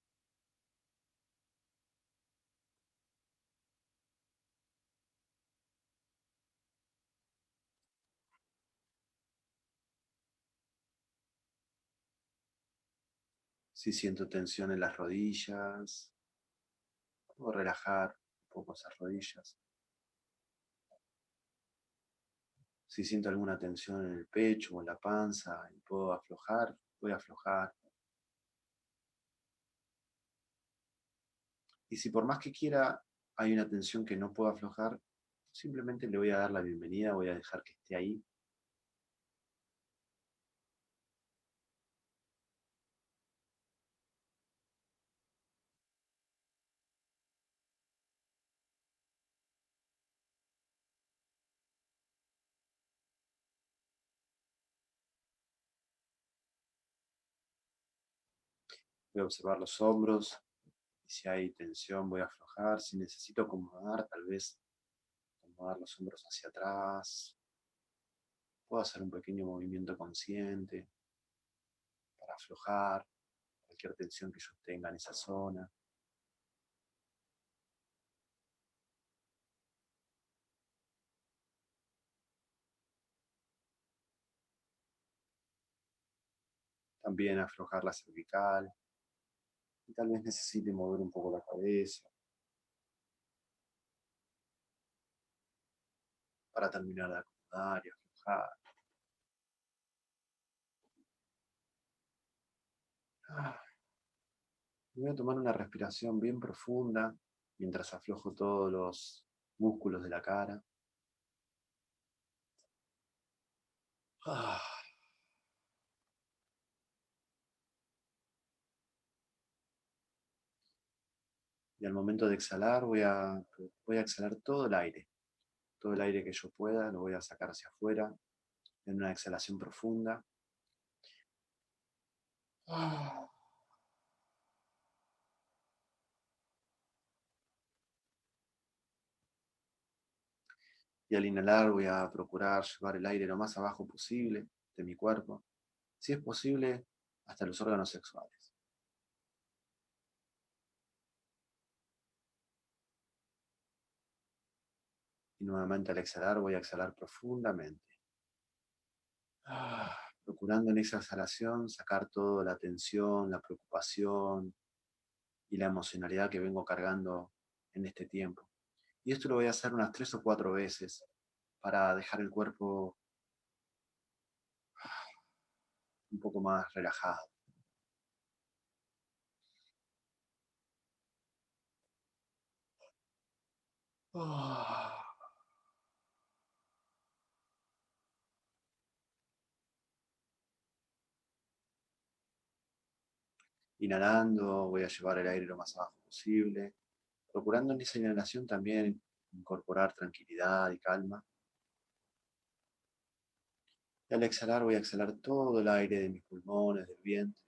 Si siento tensión en las rodillas, puedo relajar un poco esas rodillas. Si siento alguna tensión en el pecho o en la panza y puedo aflojar, voy a aflojar. Y si por más que quiera hay una tensión que no puedo aflojar, simplemente le voy a dar la bienvenida, voy a dejar que esté ahí. Voy a observar los hombros. Y si hay tensión, voy a aflojar. Si necesito acomodar, tal vez acomodar los hombros hacia atrás. Puedo hacer un pequeño movimiento consciente para aflojar cualquier tensión que yo tenga en esa zona. También aflojar la cervical. Y tal vez necesite mover un poco la cabeza para terminar de acomodar y aflojar. Ah, Voy a tomar una respiración bien profunda mientras aflojo todos los músculos de la cara. Ah, Y al momento de exhalar voy a exhalar todo el aire que yo pueda, lo voy a sacar hacia afuera en una exhalación profunda. Ah, Y al inhalar voy a procurar llevar el aire lo más abajo posible de mi cuerpo, si es posible, hasta los órganos sexuales. Y nuevamente al exhalar voy a exhalar profundamente. Procurando en esa exhalación sacar toda la tensión, la preocupación y la emocionalidad que vengo cargando en este tiempo. Y esto lo voy a hacer unas 3 o 4 veces para dejar el cuerpo un poco más relajado. Ah. Inhalando, voy a llevar el aire lo más abajo posible, procurando en esa inhalación también incorporar tranquilidad y calma. Y al exhalar voy a exhalar todo el aire de mis pulmones, del vientre.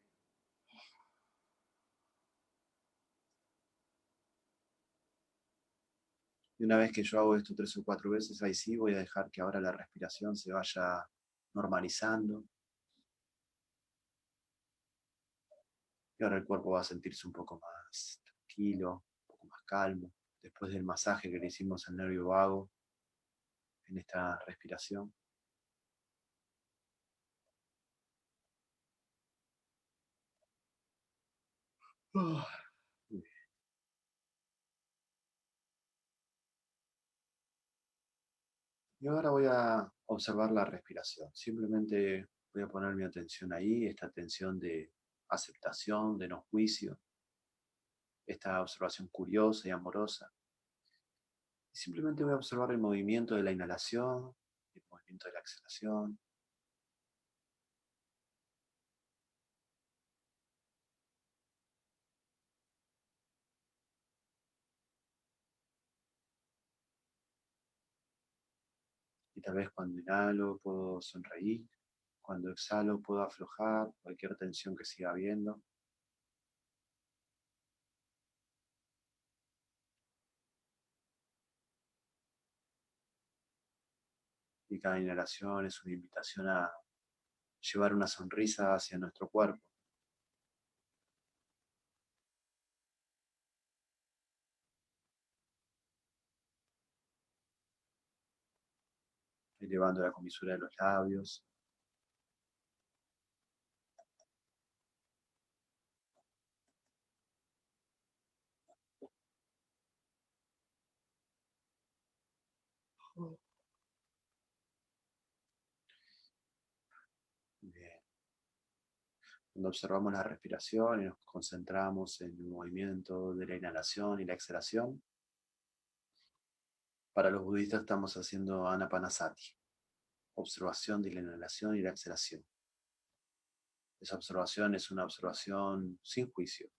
Y una vez que yo hago esto 3 o 4 veces, ahí sí voy a dejar que ahora la respiración se vaya normalizando. Y ahora el cuerpo va a sentirse un poco más tranquilo, un poco más calmo, después del masaje que le hicimos al nervio vago en esta respiración. Ah. Y ahora voy a observar la respiración. Simplemente voy a poner mi atención ahí, esta atención de aceptación, de no juicio, esta observación curiosa y amorosa. Y simplemente voy a observar el movimiento de la inhalación, el movimiento de la exhalación. Y tal vez cuando inhalo puedo sonreír, cuando exhalo puedo aflojar cualquier tensión que siga habiendo. Y cada inhalación es una invitación a llevar una sonrisa hacia nuestro cuerpo, elevando la comisura de los labios. Bien. Cuando observamos la respiración y nos concentramos en el movimiento de la inhalación y la exhalación, para los budistas estamos haciendo anapanasati, observación de la inhalación y la exhalación. Esa observación es una observación sin juicio,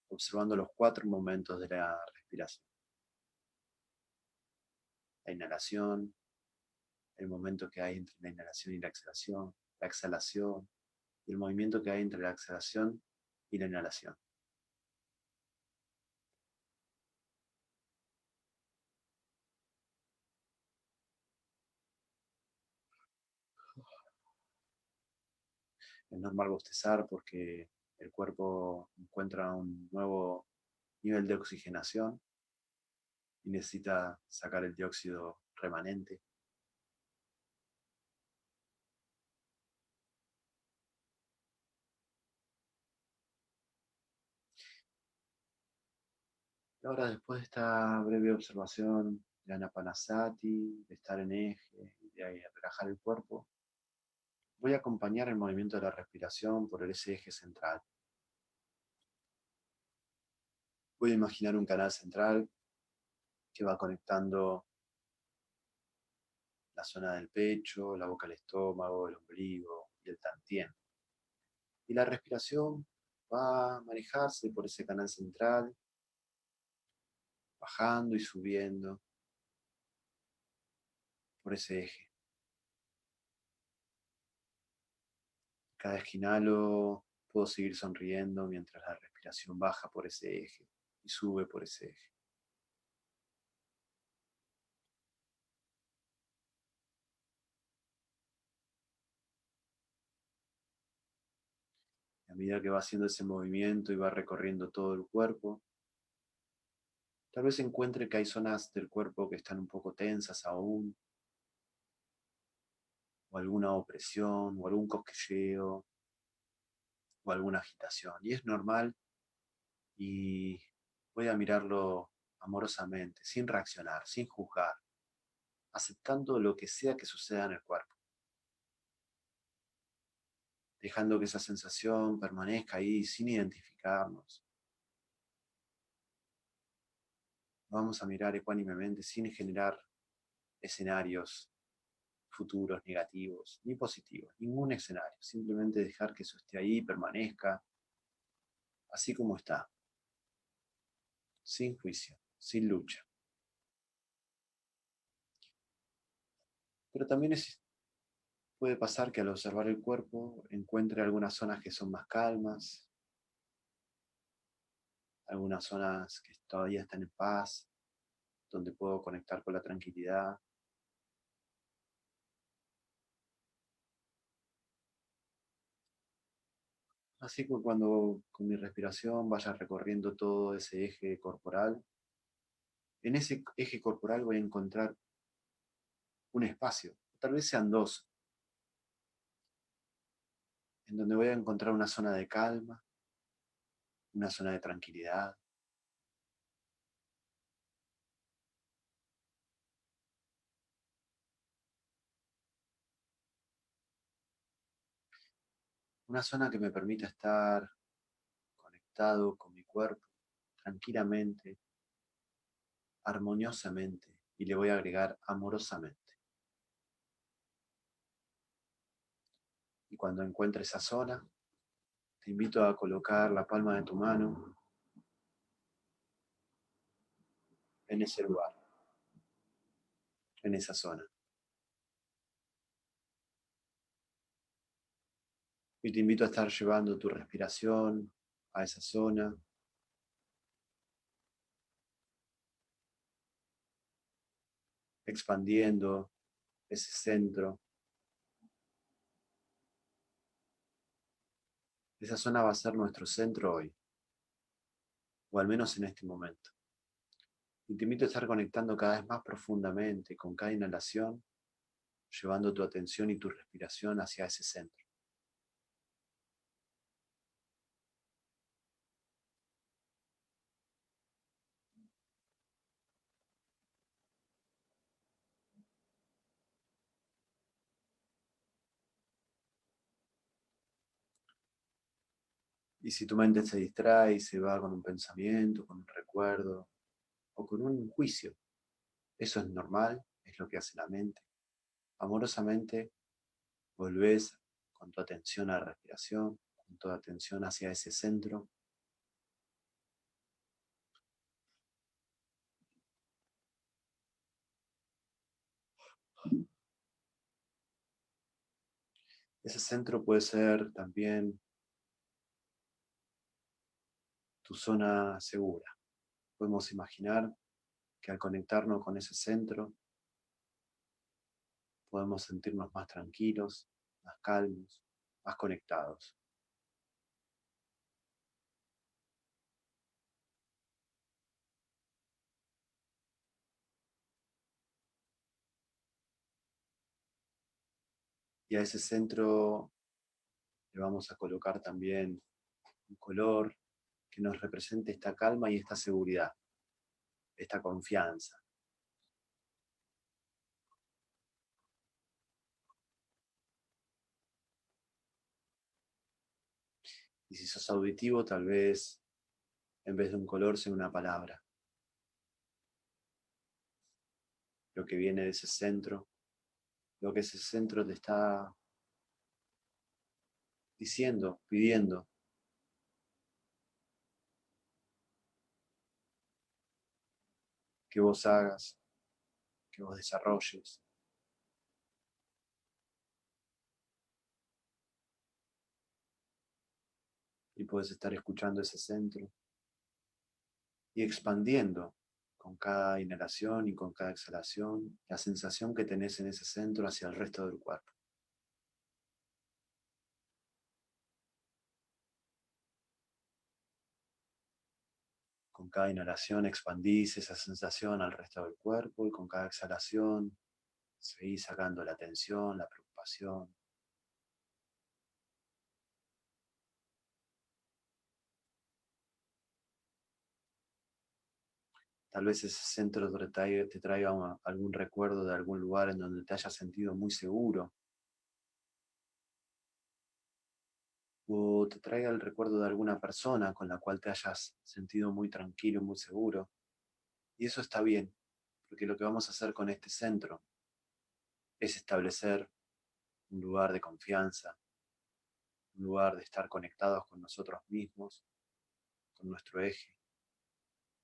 observando los 4 momentos de la respiración. La inhalación, el momento que hay entre la inhalación y la exhalación y el movimiento que hay entre la exhalación y la inhalación. Es normal bostezar porque el cuerpo encuentra un nuevo nivel de oxigenación y necesita sacar el dióxido remanente. Y ahora, después de esta breve observación de Anapanasati, de estar en eje, de relajar el cuerpo, voy a acompañar el movimiento de la respiración por ese eje central. Voy a imaginar un canal central que va conectando la zona del pecho, la boca al estómago, el ombligo y el tantien. Y la respiración va a manejarse por ese canal central, bajando y subiendo por ese eje. Cada vez que inhalo, puedo seguir sonriendo mientras la respiración baja por ese eje y sube por ese eje. Y a medida que va haciendo ese movimiento y va recorriendo todo el cuerpo, tal vez encuentre que hay zonas del cuerpo que están un poco tensas aún, o alguna opresión, o algún cosquilleo, o alguna agitación. Y es normal y voy a mirarlo amorosamente, sin reaccionar, sin juzgar, aceptando lo que sea que suceda en el cuerpo, dejando que esa sensación permanezca ahí sin identificarnos. Vamos a mirar ecuánimemente sin generar escenarios futuros negativos ni positivos, ningún escenario, simplemente dejar que eso esté ahí, permanezca así como está, sin juicio, sin lucha. Pero también puede pasar que al observar el cuerpo encuentre algunas zonas que son más calmas, algunas zonas que todavía están en paz, donde puedo conectar con la tranquilidad. Así que cuando con mi respiración vaya recorriendo todo ese eje corporal, en ese eje corporal voy a encontrar un espacio, tal vez sean dos, en donde voy a encontrar una zona de calma, una zona de tranquilidad, una zona que me permita estar conectado con mi cuerpo tranquilamente, armoniosamente, y le voy a agregar amorosamente. Y cuando encuentre esa zona, te invito a colocar la palma de tu mano en ese lugar, en esa zona. Y te invito a estar llevando tu respiración a esa zona, expandiendo ese centro. Esa zona va a ser nuestro centro hoy, o al menos en este momento. Y te invito a estar conectando cada vez más profundamente con cada inhalación, llevando tu atención y tu respiración hacia ese centro. Y si tu mente se distrae y se va con un pensamiento, con un recuerdo o con un juicio, eso es normal, es lo que hace la mente. Amorosamente volvés con tu atención a la respiración, con tu atención hacia ese centro. Ese centro puede ser también tu zona segura. Podemos imaginar que al conectarnos con ese centro podemos sentirnos más tranquilos, más calmos, más conectados. Y a ese centro le vamos a colocar también un color que nos represente esta calma y esta seguridad. esta confianza. Y si sos auditivo, tal vez en vez de un color sea una palabra. Lo que viene de ese centro, lo que ese centro te está diciendo, pidiendo. Que vos hagas, que vos desarrolles. Y puedes estar escuchando ese centro y expandiendo con cada inhalación y con cada exhalación la sensación que tenés en ese centro hacia el resto del cuerpo. Con cada inhalación expandís esa sensación al resto del cuerpo y con cada exhalación seguís sacando la tensión, la preocupación. Tal vez ese centro te traiga algún recuerdo de algún lugar en donde te hayas sentido muy seguro, o te traiga el recuerdo de alguna persona con la cual te hayas sentido muy tranquilo, muy seguro. Y eso está bien, porque lo que vamos a hacer con este centro es establecer un lugar de confianza, un lugar de estar conectados con nosotros mismos, con nuestro eje.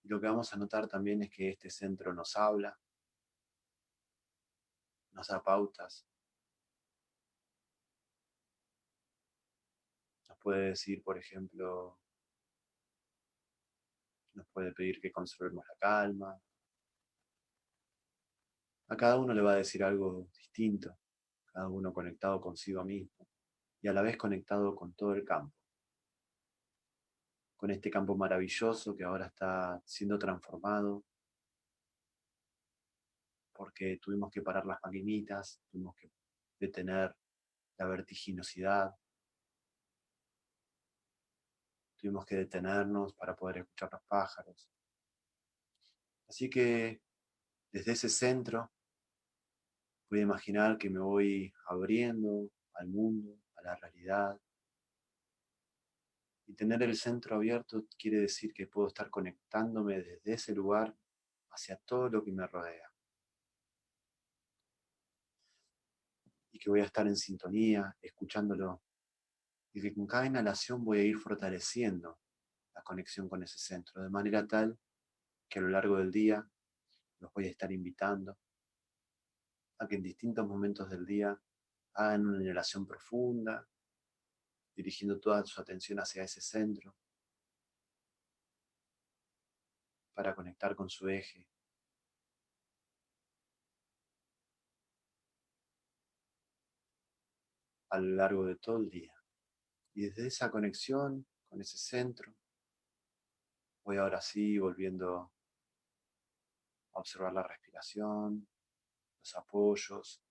Y lo que vamos a notar también es que este centro nos habla, nos da pautas, nos puede decir, por ejemplo, nos puede pedir que conservemos la calma. A cada uno le va a decir algo distinto, cada uno conectado consigo mismo y a la vez conectado con todo el campo, con este campo maravilloso que ahora está siendo transformado porque tuvimos que parar las maquinitas, tuvimos que detener la vertiginosidad, tuvimos que detenernos para poder escuchar los pájaros. Así que desde ese centro voy a imaginar que me voy abriendo al mundo, a la realidad. Y tener el centro abierto quiere decir que puedo estar conectándome desde ese lugar hacia todo lo que me rodea. Y que voy a estar en sintonía, escuchándolo. Y que con cada inhalación voy a ir fortaleciendo la conexión con ese centro, de manera tal que a lo largo del día los voy a estar invitando a que en distintos momentos del día hagan una inhalación profunda, dirigiendo toda su atención hacia ese centro, para conectar con su eje. A lo largo de todo el día. Y desde esa conexión con ese centro, voy ahora sí volviendo a observar la respiración, los apoyos,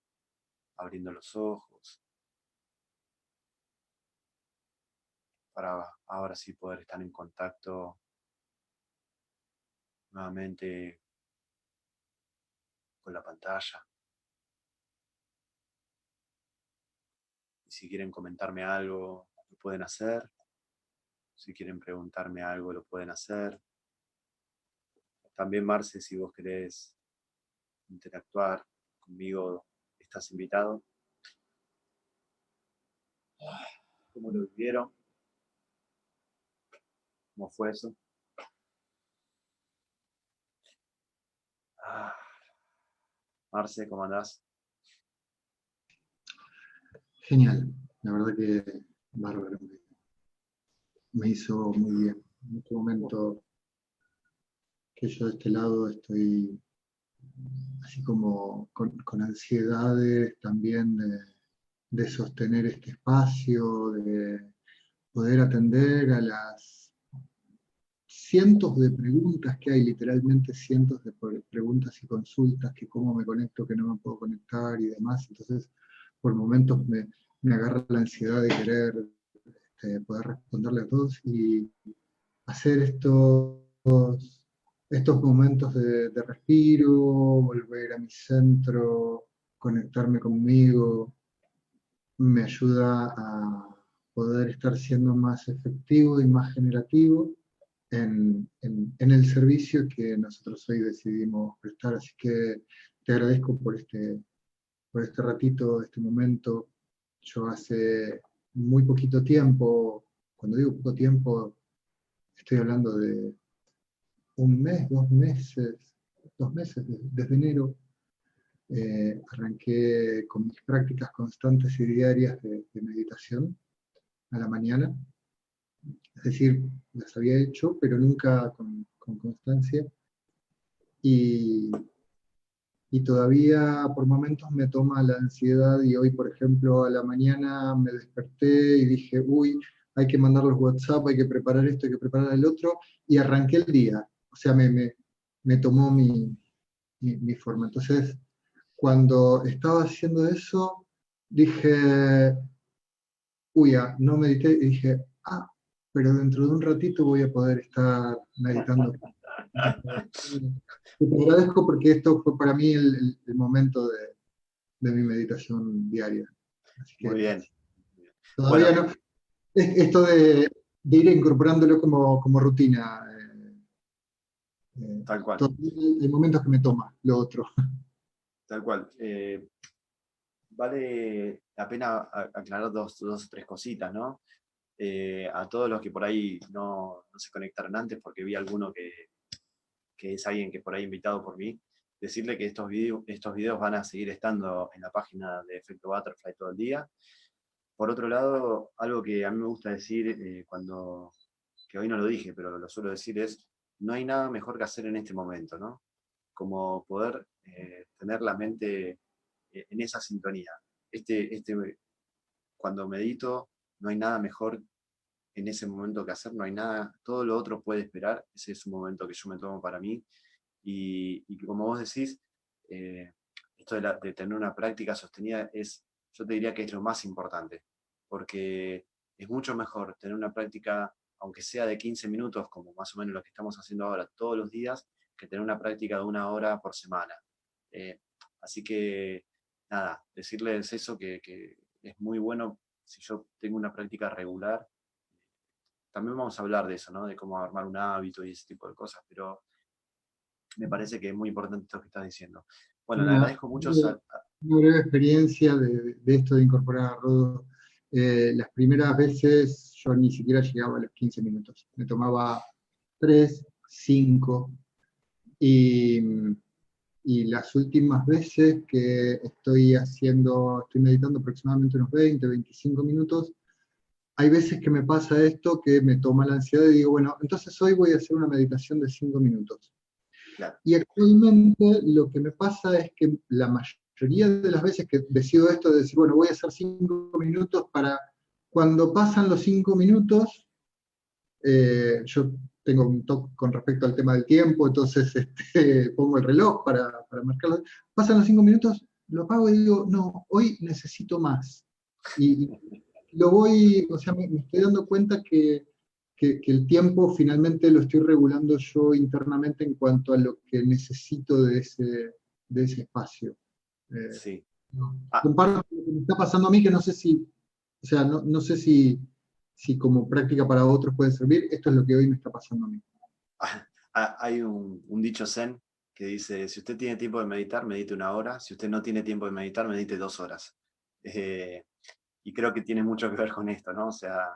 abriendo los ojos, para ahora sí poder estar en contacto nuevamente con la pantalla. Y si quieren comentarme algo, lo pueden hacer. Si quieren preguntarme algo, lo pueden hacer. También, Marce, si vos querés interactuar conmigo, estás invitado. ¿Cómo lo vivieron? ¿Cómo fue eso? Marce, ¿cómo andás? Genial, la verdad que bárbaro, me hizo muy bien. En este momento que yo de este lado estoy así como con ansiedades también de sostener este espacio, de poder atender a las cientos de preguntas que hay, literalmente cientos de preguntas y consultas, que cómo me conecto, que no me puedo conectar y demás. Entonces, por momentos me agarra la ansiedad de querer poder responderle a todos y hacer estos estos momentos de respiro, volver a mi centro, conectarme conmigo, me ayuda a poder estar siendo más efectivo y más generativo en el servicio que nosotros hoy decidimos prestar. Así que te agradezco por este ratito, este momento. Yo hace muy poquito tiempo, cuando digo poco tiempo, estoy hablando de un mes, 2 meses, desde enero, arranqué con mis prácticas constantes y diarias de meditación a la mañana. Es decir, las había hecho, pero nunca con constancia. Y, y todavía por momentos me toma la ansiedad y hoy, por ejemplo, a la mañana me desperté y dije, uy, hay que mandar los WhatsApp, hay que preparar esto, hay que preparar el otro, y arranqué el día. O sea, me tomó mi forma. Entonces, cuando estaba haciendo eso, dije, uy, no medité, y dije, pero dentro de un ratito voy a poder estar meditando. Te agradezco porque esto fue para mí el momento de mi meditación diaria. Así Muy que bien. todavía Bueno, no. Esto de ir incorporándolo como rutina. tal cual, Todavía hay momentos que me toma lo otro. tal cual. Vale la pena aclarar dos o tres cositas, ¿no? A todos los que por ahí no se conectaron antes, porque vi alguno que es alguien que por ahí invitado por mí, decirle que estos videos van a seguir estando en la página de Efecto Butterfly todo el día. Por otro lado, algo que a mí me gusta decir que hoy no lo dije, pero lo suelo decir es, no hay nada mejor que hacer en este momento, ¿no? Como poder tener la mente en esa sintonía. Cuando medito, no hay nada mejor en ese momento que hacer, no hay nada, todo lo otro puede esperar, ese es un momento que yo me tomo para mí, y como vos decís, eh, esto de tener una práctica sostenida yo te diría que es lo más importante, porque es mucho mejor tener una práctica, aunque sea de 15 minutos, como más o menos lo que estamos haciendo ahora todos los días, que tener una práctica de 1 hora por semana. Eh, Así que, nada, decirles eso, que es muy bueno si yo tengo una práctica regular. También vamos a hablar de eso, ¿no? De cómo armar un hábito y ese tipo de cosas, pero me parece que es muy importante esto que estás diciendo. Bueno, le Una, agradezco mucho. una breve experiencia de esto de incorporar a Rodo. Las primeras veces yo ni siquiera llegaba a los 15 minutos. Me tomaba 3, 5, y, y las últimas veces que estoy meditando aproximadamente unos 20, 25 minutos, hay veces que me pasa esto, que me toma la ansiedad y digo, bueno, entonces hoy voy a hacer una meditación de 5 minutos. Claro, Y actualmente lo que me pasa es que la mayoría de las veces que decido esto de decir, bueno, voy a hacer 5 minutos para cuando pasan los 5 minutos, yo tengo un toque con respecto al tema del tiempo, entonces pongo el reloj para marcarlo. Pasan los 5 minutos, lo apago y digo, no, hoy necesito más. Y lo voy, o sea, me estoy dando cuenta que el tiempo finalmente lo estoy regulando yo internamente en cuanto a lo que necesito de ese espacio. Eh, sí. no. Ah, Comparto lo que me está pasando a mí, que no sé si, o sea, no sé si como práctica para otros puede servir. Esto es lo que hoy me está pasando a mí. hay un dicho zen que dice, si usted tiene tiempo de meditar, medite 1 hora, si usted no tiene tiempo de meditar, medite 2 horas. Eh, y creo que tiene mucho que ver con esto, ¿no? O sea,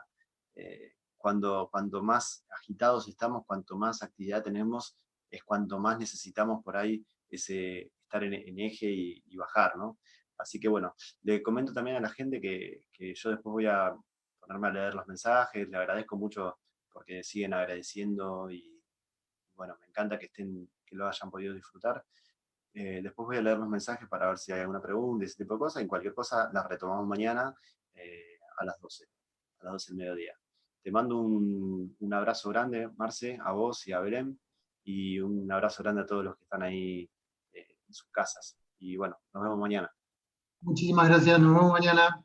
cuanto más agitados estamos, cuanto más actividad tenemos, es cuanto más necesitamos por ahí estar en eje y bajar, ¿no? Así que bueno, le comento también a la gente que yo después voy a ponerme a leer los mensajes, le agradezco mucho porque siguen agradeciendo y bueno, me encanta que lo hayan podido disfrutar. Después voy a leer los mensajes para ver si hay alguna pregunta y ese tipo de cosas. Y cualquier cosa las retomamos mañana a las 12 del mediodía. Te mando un abrazo grande, Marce, a vos y a Belén, y un abrazo grande a todos los que están ahí en sus casas. Y bueno, nos vemos mañana. Muchísimas gracias, nos vemos mañana.